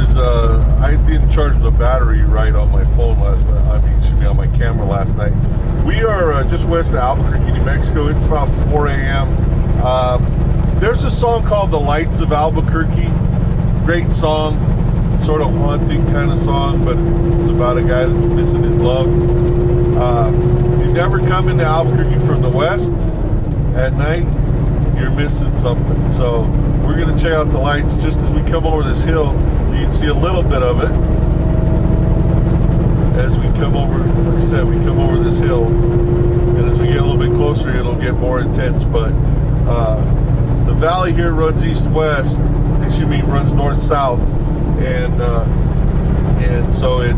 is I didn't charge the battery right on my phone last night. I mean, excuse me, on my camera last night. We are just west of Albuquerque, New Mexico. It's about 4 a.m. There's a song called "The Lights of Albuquerque." Great song, sort of haunting kind of song, but it's about a guy that's missing his love. If you never come into Albuquerque from the west at night, you're missing something. So we're going to check out the lights just as we come over this hill. You can see a little bit of it as we come over. Like I said, we come over this hill, and as we get a little bit closer, it'll get more intense. But the valley here runs east-west. Excuse me, runs north-south, and so it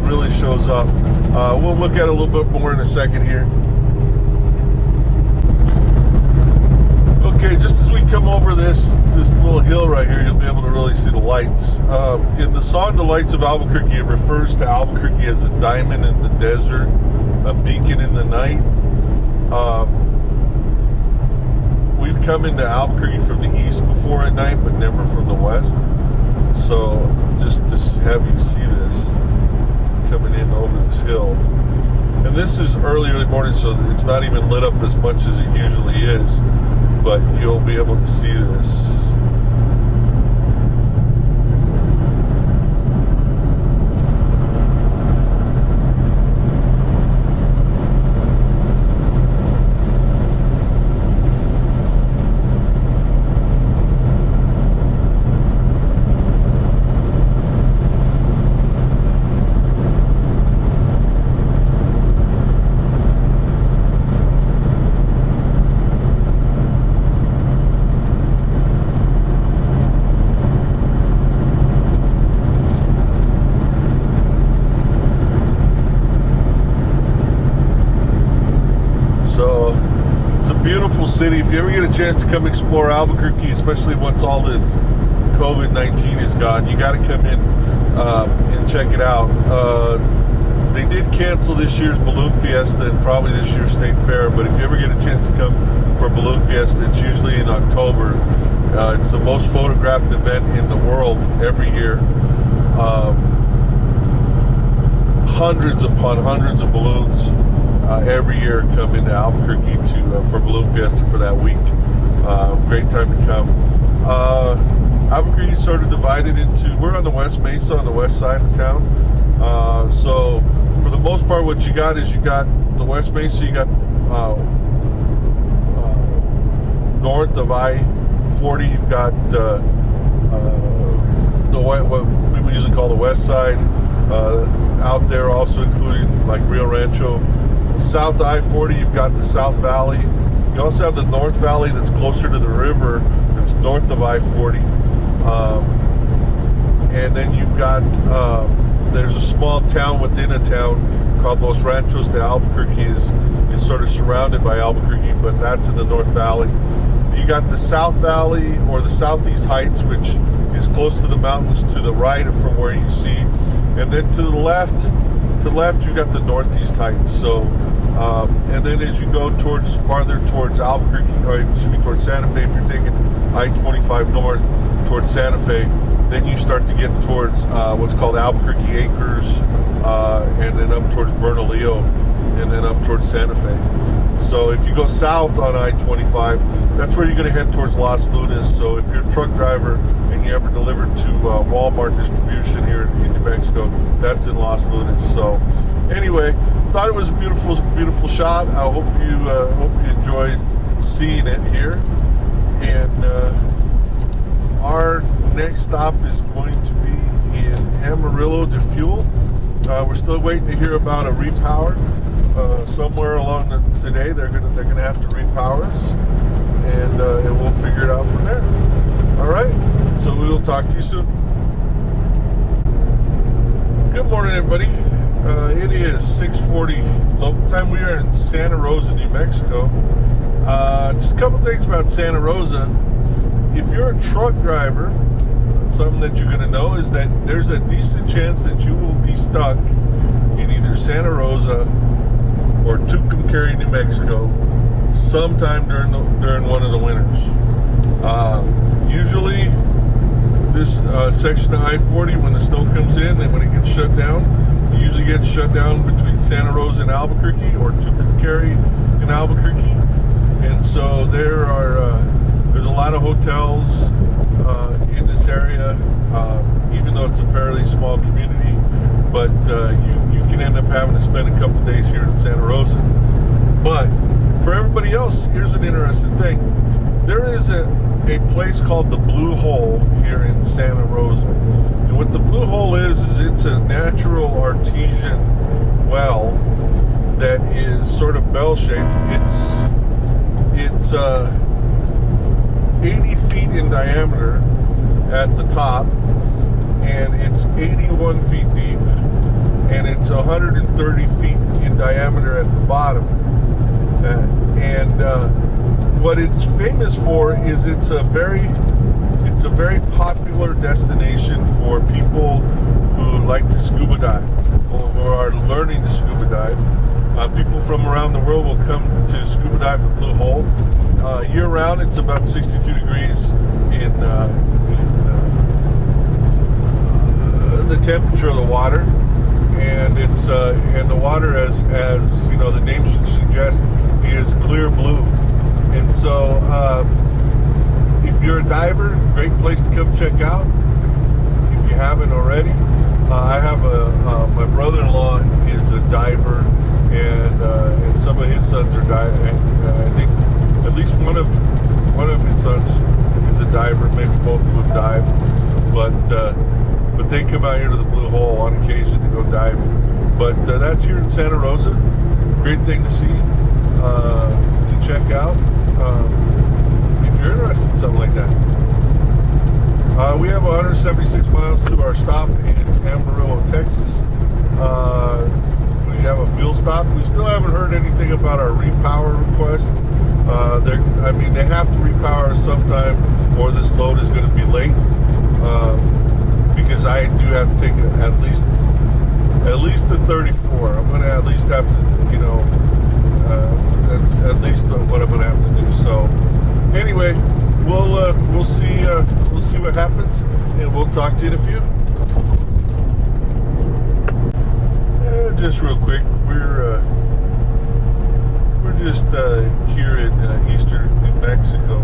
really shows up. We'll look at it a little bit more in a second here. Okay, just as we come over this little hill right here, you'll be able to really see the lights. In the song "The Lights of Albuquerque," it refers to Albuquerque as a diamond in the desert, a beacon in the night. We've come into Albuquerque from the east before at night, but never from the west. So just to have you see this coming in over this hill. And this is early morning, so it's not even lit up as much as it usually is. But you'll be able to see this. Beautiful city. If you ever get a chance to come explore Albuquerque, especially once all this COVID-19 is gone, you got to come in and check it out. They did cancel this year's Balloon Fiesta and probably this year's State Fair, but if you ever get a chance to come for Balloon Fiesta, it's usually in October. It's the most photographed event in the world every year. Hundreds upon hundreds of balloons every year come into Albuquerque for Balloon Fiesta for that week. Great time to come. Albuquerque is sort of divided into, we're on the West Mesa, on the west side of town. So for the most part, what you got is you got the West Mesa, you got north of I-40, you've got what we usually call the west side. Out there also including like Rio Rancho. South I-40, you've got the South Valley. You also have the North Valley that's closer to the river, that's north of I-40. And then you've got, there's a small town within a town called Los Ranchos de Albuquerque is sort of surrounded by Albuquerque, but that's in the North Valley. You got the South Valley or the Southeast Heights, which is close to the mountains to the right from where you see. And then to the left, you've got the Northeast Heights. So, and then as you go farther towards Albuquerque, or excuse me, towards Santa Fe, if you're taking I-25 north towards Santa Fe, then you start to get towards what's called Albuquerque Acres, and then up towards Bernalillo, and then up towards Santa Fe. So if you go south on I-25, that's where you're going to head towards Los Lunas. So if you're a truck driver and you ever deliver to Walmart distribution here in New Mexico, that's in Los Lunas. So anyway, thought it was a beautiful, beautiful shot. I hope you enjoyed seeing it here. And our next stop is going to be in Amarillo de Fuel. We're still waiting to hear about a repower. Somewhere along today, they're gonna have to repower us, and we'll figure it out from there. All right. So we will talk to you soon. Good morning, everybody. It is 6:40 local time. We are in Santa Rosa, New Mexico. Just a couple things about Santa Rosa. If you're a truck driver, something that you're going to know is that there's a decent chance that you will be stuck in either Santa Rosa or Tucumcari, New Mexico, sometime during one of the winters. Usually, this section of I-40 when the snow comes in, and when it gets shut down. It usually gets shut down between Santa Rosa and Albuquerque, or Tucumcari and Albuquerque. And so there's a lot of hotels in this area, even though it's a fairly small community. But you can end up having to spend a couple days here in Santa Rosa. But for everybody else, here's an interesting thing. There is a place called the Blue Hole here in Santa Rosa. And what the Blue Hole is it's a natural artesian well that is sort of bell-shaped. It's 80 feet in diameter at the top, and it's 81 feet deep, and it's 130 feet in diameter at the bottom. What it's famous for is it's a very popular destination for people who like to scuba dive, or who are learning to scuba dive. People from around the world will come to scuba dive the Blue Hole. Year round, it's about 62 degrees in the temperature of the water, and it's and the water, as you know, the name should suggest, is clear blue. And so, if you're a diver, great place to come check out. If you haven't already, I have my brother-in-law is a diver, and some of his sons are diving. I think at least one of his sons is a diver. Maybe both of them dive, but they come out here to the Blue Hole on occasion to go diving. But that's here in Santa Rosa. Great thing to see, to check out. If you're interested in something like that. We have 176 miles to our stop in Amarillo, Texas. We have a fuel stop. We still haven't heard anything about our repower request. They have to repower us sometime, or this load is going to be late. Because I do have to take at least the 34. I'm going to at least have to, that's at least what I'm going to have to do. So anyway, we'll see what happens, and we'll talk to you in a few. Just real quick, we're just here in eastern New Mexico.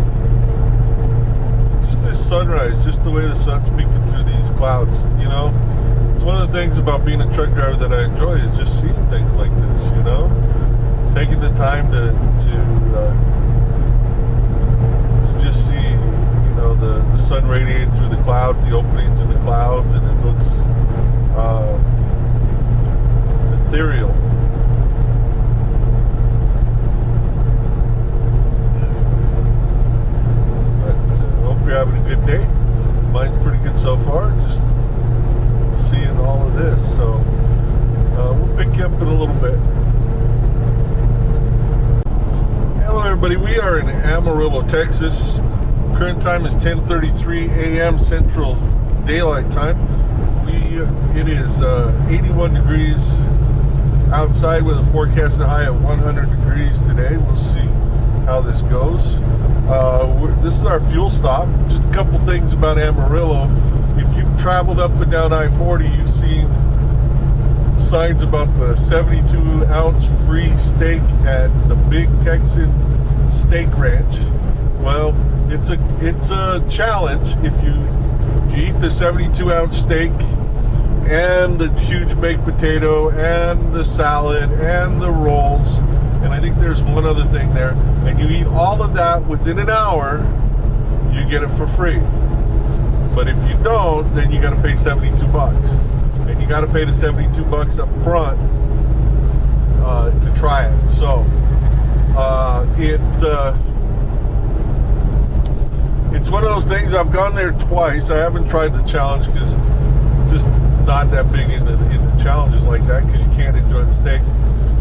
Just this sunrise, just the way the sun's peeking through these clouds. It's one of the things about being a truck driver that I enjoy, is just seeing things like this. Taking the time to just see, the sun radiate through the clouds, the openings in the clouds, and it looks ethereal. But I hope you're having a good day. Mine's pretty good so far, just seeing all of this. So we'll pick you up in a little bit. Hello everybody, we are in Amarillo, Texas. Current time is 10:33 a.m. Central Daylight Time. It is 81 degrees outside with a forecasted high of 100 degrees today. We'll see how this goes. This is our fuel stop. Just a couple things about Amarillo. If you've traveled up and down I-40, you've seen signs about the 72-ounce free steak at the Big Texan Steak Ranch. Well, it's a challenge if you eat the 72-ounce steak and the huge baked potato and the salad and the rolls, and I think there's one other thing there, and you eat all of that within an hour, you get it for free. But if you don't, then you got to pay $72, and you got to pay the $72 up front to try it. So it's one of those things. I've gone there twice. I haven't tried the challenge because it's just not that big into challenges like that, because you can't enjoy the steak.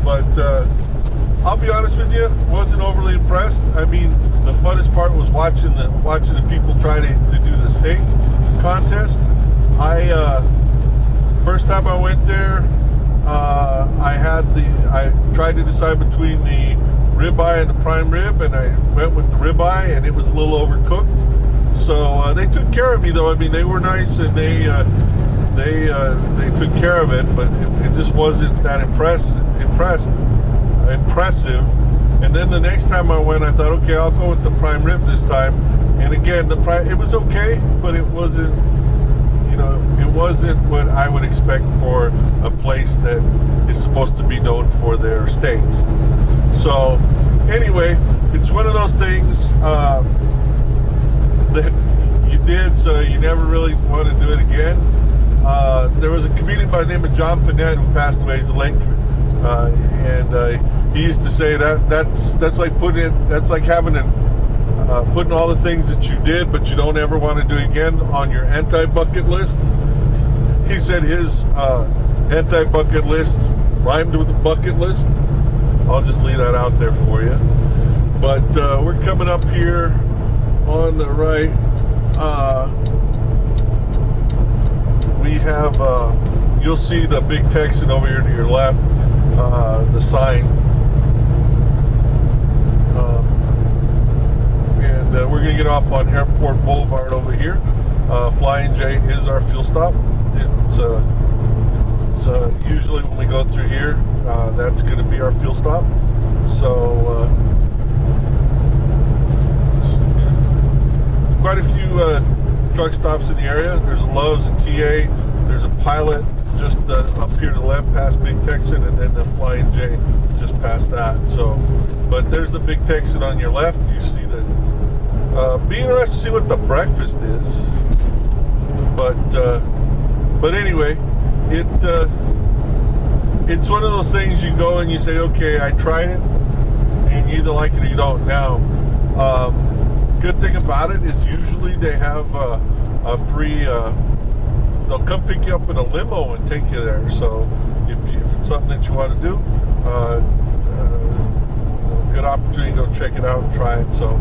But I'll be honest with you, wasn't overly impressed. I mean, the funnest part was watching the people try to do the steak contest. First time I went there, I tried to decide between the ribeye and the prime rib, and I went with the ribeye, and it was a little overcooked. So they took care of me, though. I mean, they were nice, and they took care of it, but it just wasn't that impressive. And then the next time I went, I thought, okay, I'll go with the prime rib this time. And again, it was okay, but it wasn't, it wasn't what I would expect for a place that is supposed to be known for their steaks. So anyway, it's one of those things that you did, so you never really want to do it again. There was a comedian by the name of John Panette who passed away. He's a late, and he used to say that's like putting all the things that you did but you don't ever want to do again on your anti-bucket list. He said his anti-bucket list rhymed with a bucket list. I'll just leave that out there for you. But we're coming up here on the right. We have, you'll see the big Texan over here to your left, the sign. And we're going to get off on Airport Boulevard over here. Flying J is our fuel stop. It's usually when we go through here, that's going to be our fuel stop. So quite a few truck stops in the area. There's a Love's and TA. There's a Pilot just up here to the left past Big Texan, and then the Flying J just past that. So, but there's the Big Texan on your left. You see the. Be interested to see what the breakfast is. But anyway, it's one of those things you go and you say, okay, I tried it, and you either like it or you don't. Now, good thing about it is usually they have a free. They'll come pick you up in a limo and take you there. So if it's something that you want to do, good opportunity to go check it out and try it. So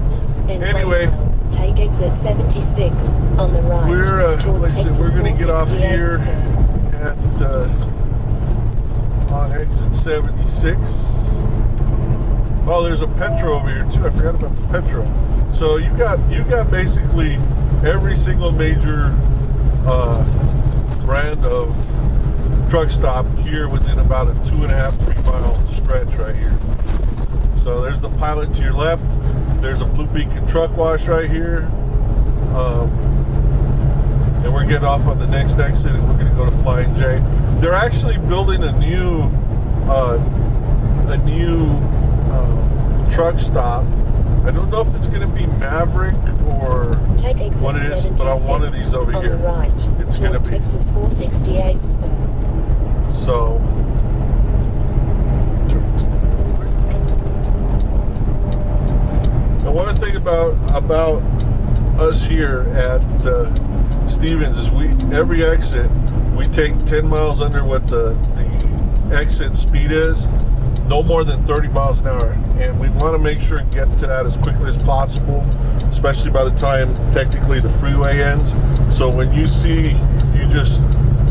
anyway, take exit 76 on the right. Like I said, we're going to get off here at on exit 76. Oh, there's a Petro over here too. I forgot about the Petro. So you got basically every single major brand of truck stop here within about a 2.5-3 mile stretch right here. So there's the Pilot to your left. There's a Blue Beacon truck wash right here. And we're getting off on the next exit, and we're going to go to Flying J. They're actually building a new truck stop. I don't know if it's going to be Maverick or what it is, but on one of these over here, right, it's going to be. Texas 468. So, now one thing about us here at Stevens is every exit we take 10 miles under what the exit speed is. No more than 30 miles an hour, and we want to make sure and get to that as quickly as possible, especially by the time technically the freeway ends. So when you see,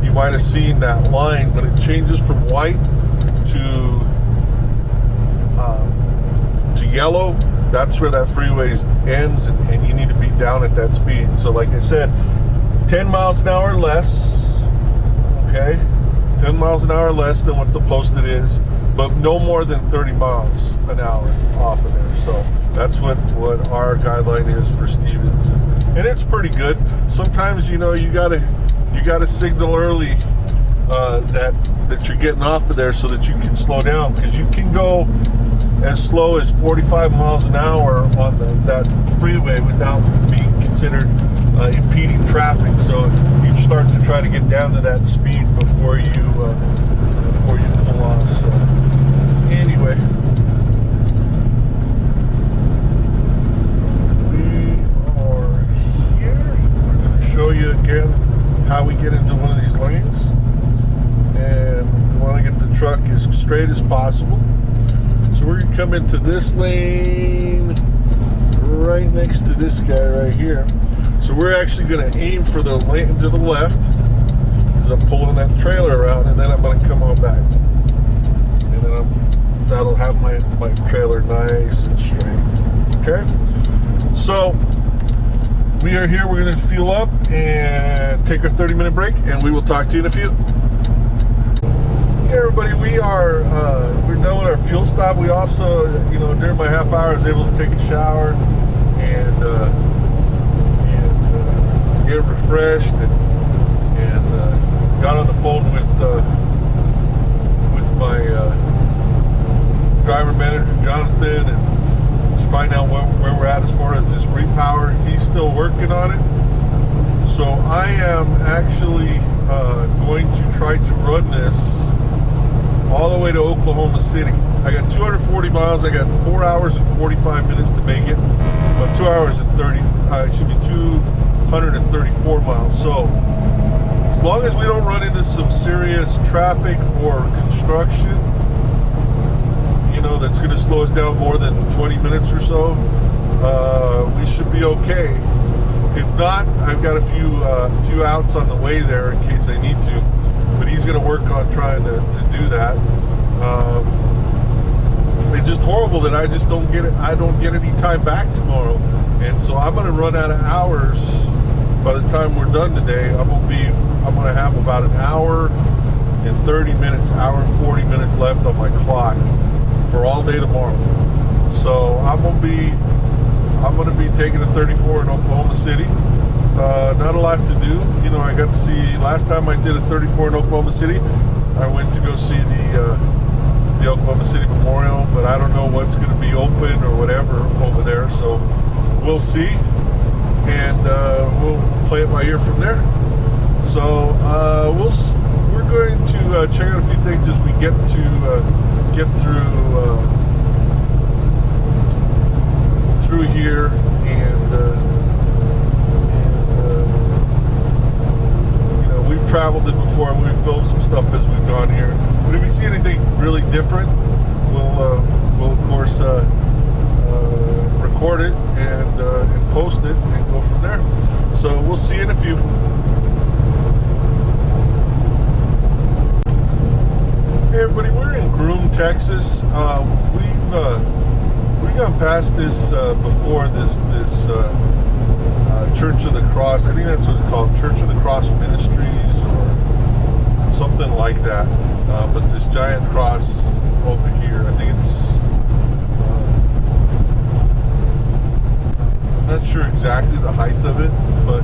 you might have seen that line when it changes from white to yellow. That's where that freeway ends, and you need to be down at that speed. So like I said, 10 miles an hour less, okay? 10 miles an hour less than what the posted is, but no more than 30 miles an hour off of there. So that's what our guideline is for Stevens, and it's pretty good. Sometimes you gotta signal early that you're getting off of there so that you can slow down, because you can go as slow as 45 miles an hour on that freeway without being considered impeding traffic. So you start to try to get down to that speed before you pull off. So anyway, we are here. We're going to show you again how we get into one of these lanes, and we want to get the truck as straight as possible. So we're going to come into this lane right next to this guy right here. So we're actually going to aim for the lane to the left as I'm pulling that trailer around, and then I'm going to come on back. And then that'll have my trailer nice and straight. Okay? So we are here. We're going to fuel up and take our 30-minute break, and we will talk to you in a few. Hey everybody, we're done with our fuel stop. We also, during my half hour, I was able to take a shower and get refreshed and got on the phone with my driver manager Jonathan and to find out where we're at as far as this repower. He's still working on it, so I am actually going to try to run this all the way to Oklahoma City. I got 240 miles. I got 4 hours and 45 minutes to make it. But 2 hours and 30. It should be 234 miles. So as long as we don't run into some serious traffic or construction, that's going to slow us down more than 20 minutes or so, we should be okay. If not, I've got a few outs on the way there in case I need to. But he's going to work on trying to do that. It's just horrible that I just don't get it. I don't get any time back tomorrow, and so I'm going to run out of hours by the time we're done today. I'm going to have about an hour and 30 minutes, hour and 40 minutes left on my clock for all day tomorrow. So I'm going to be taking a 34 in Oklahoma City. Not a lot to do. I got to see, last time I did a 34 in Oklahoma City, I went to go see the Oklahoma City Memorial, but I don't know what's going to be open or whatever over there, so we'll see, and we'll play it by ear from there. So we're going to check out a few things as we get through here, and we've traveled it before, and we've filmed some stuff as we've gone here. But if we see anything really different, we'll of course record it and post it and go from there. So we'll see you in a few. Hey everybody, we're in Groom, Texas. We've gone past this before. This Church of the Cross. I think that's what it's called, Church of the Cross Ministries or something like that. But this giant cross over here, I think it's, I'm not sure exactly the height of it, but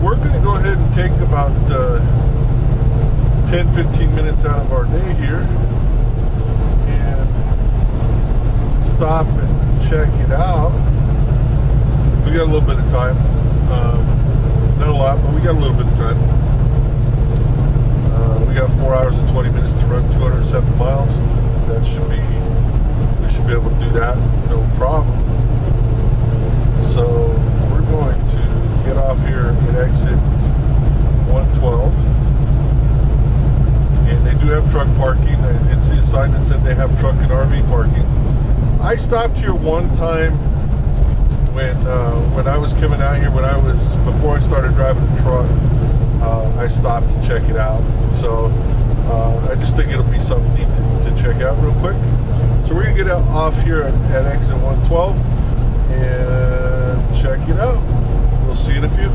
we're going to go ahead and take about 10-15 minutes out of our day here and stop and check it out. We got a little bit of time. Not a lot, but we got a little bit of time. We got 4 hours and 20 minutes to run 207 miles. We should be able to do that, no problem. So we're going to get off here at exit 112. And they do have truck parking. I did see a sign that said they have truck and RV parking. I stopped here one time when I was coming out here, before I started driving the truck, I stopped to check it out. So I just think it'll be something neat to check out real quick. So we're gonna get off here at exit 112 and check it out. We'll see you in a few.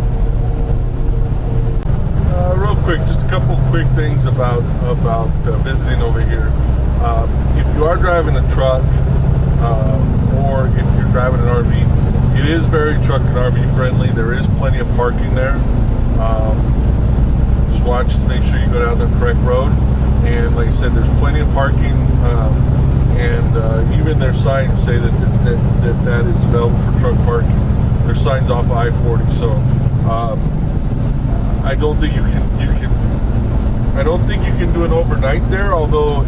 Real quick, just a couple quick things about visiting over here. If you are driving a truck or if you're driving an RV, it is very truck and RV friendly. There is plenty of parking there. Just watch to make sure you go down the correct road. And like I said, there's plenty of parking. And even their signs say that is available for truck parking. There's signs off I-40. So I don't think you can do an overnight there. Although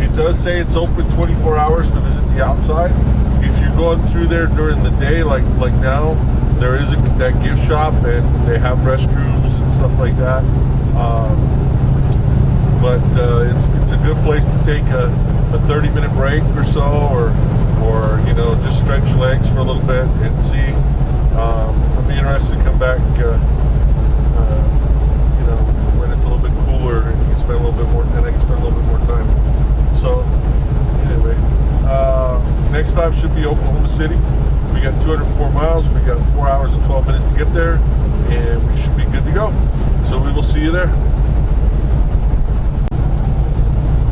it does say it's open 24 hours to visit the outside. If you're going through there during the day, like now, there is that gift shop and they have restrooms and stuff like that. But it's a good place to take a 30-minute break or so, or just stretch your legs for a little bit and see. I'd be interested to come back, when it's a little bit cooler and you can spend a little bit more, and I can spend a little bit more time. So anyway, next stop should be Oklahoma City. We got 204 miles. We got 4 hours and 12 minutes to get there, and we should be good to go. So we will see you there.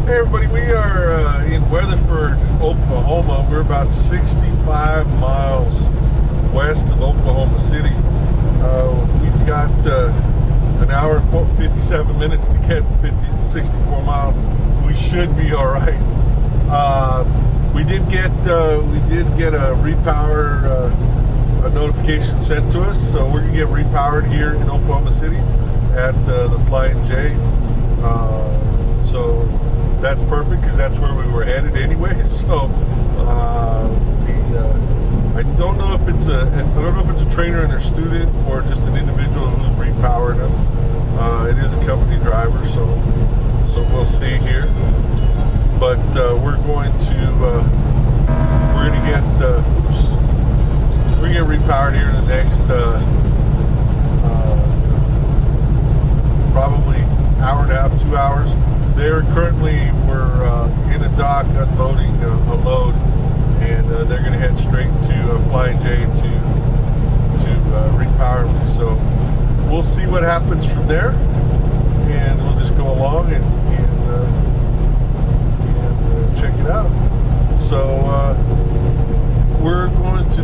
Hey everybody, we are in Weatherford, Oklahoma. We're about 65 miles west of Oklahoma City. We've got an hour and 57 minutes to get 64 miles. We should be all right. We did get a repower a notification sent to us, so we're gonna get repowered here in Oklahoma City at the Flying J. So that's perfect because that's where we were headed anyway. So I don't know if it's a trainer and a student or just an individual who's repowering us. It is a company driver, so we'll see here. But we're going to get repowered here in the next probably hour and a half, 2 hours. We're in a dock unloading a load, and they're going to head straight to Flying J to repower me. So we'll see what happens from there, and we'll just go along and check it out. So we're going to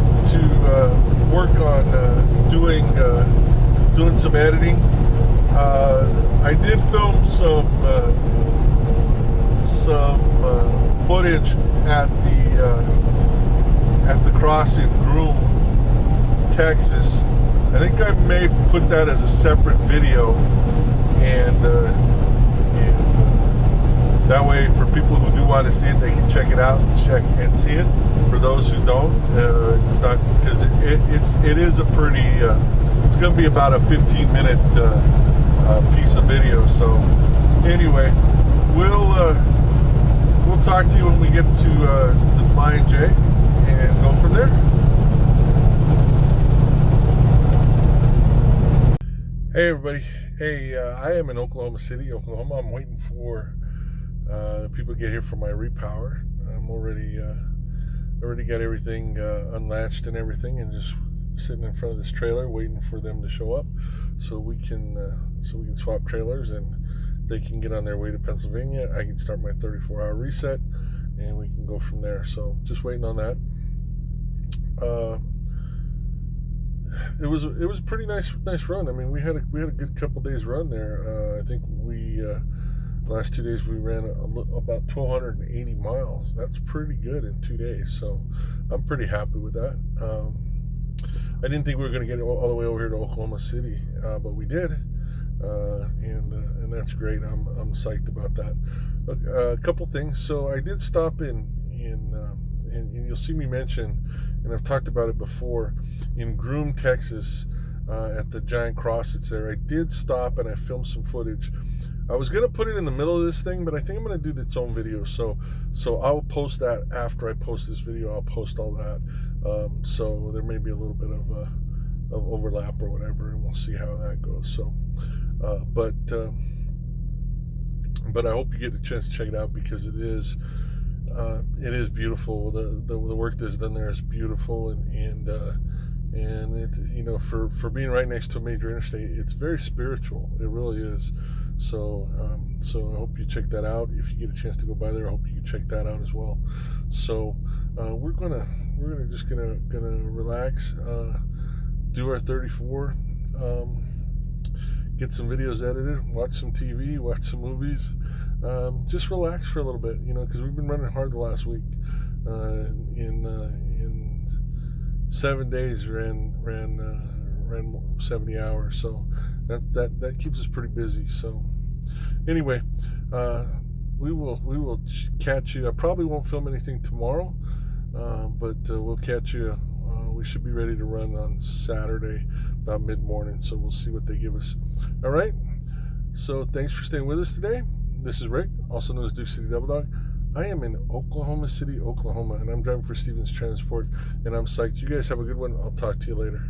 work on doing some editing. I did film some footage at the Cross in Groom, Texas. I think I may put that as a separate video, and that way, for people who do want to see it, they can check it out and see it. For those who don't, it's not, because it is a pretty. It's going to be about a 15-minute piece of video. So anyway, we'll talk to you when we get to Flying J and go from there. Hey everybody. Hey, I am in Oklahoma City, Oklahoma. I'm waiting for people to get here for my repower. I'm already got everything unlatched and everything, and just sitting in front of this trailer waiting for them to show up, so we can swap trailers and they can get on their way to Pennsylvania. I can start my 34-hour reset, and we can go from there. So just waiting on that. It was a pretty nice run. I mean, we had a good couple days run there. I think the last 2 days we ran about 1,280 miles. That's pretty good in 2 days. So I'm pretty happy with that. I didn't think we were going to get all the way over here to Oklahoma City, but we did, and that's great. I'm psyched about that. A couple things. So I did stop in you'll see me mention, and I've talked about it before, in Groom, Texas, at the giant cross that's there. I did stop and I filmed some footage. I was going to put it in the middle of this thing, but I think I'm going to do its own video. So I'll post that after I post this video. I'll post all that. So there may be a little bit of overlap or whatever, and we'll see how that goes. So, but I hope you get a chance to check it out, because it is beautiful. The work that's done there is beautiful, and it, for being right next to a major interstate, it's very spiritual. It really is. So I hope you check that out. If you get a chance to go by there, I hope you can check that out as well. So we're gonna relax, do our 34, get some videos edited, watch some TV, watch some movies, just relax for a little bit, because we've been running hard the last week. In 7 days ran 70 hours, so that keeps us pretty busy. So anyway, we will catch you. I probably won't film anything tomorrow, but we'll catch you. We should be ready to run on Saturday about mid-morning, so we'll see what they give us. All right, so thanks for staying with us today. This is Rick, also known as Duke City Devil Dog. I am in Oklahoma City, Oklahoma, and I'm driving for Stevens Transport, and I'm psyched. You guys have a good one. I'll talk to you later.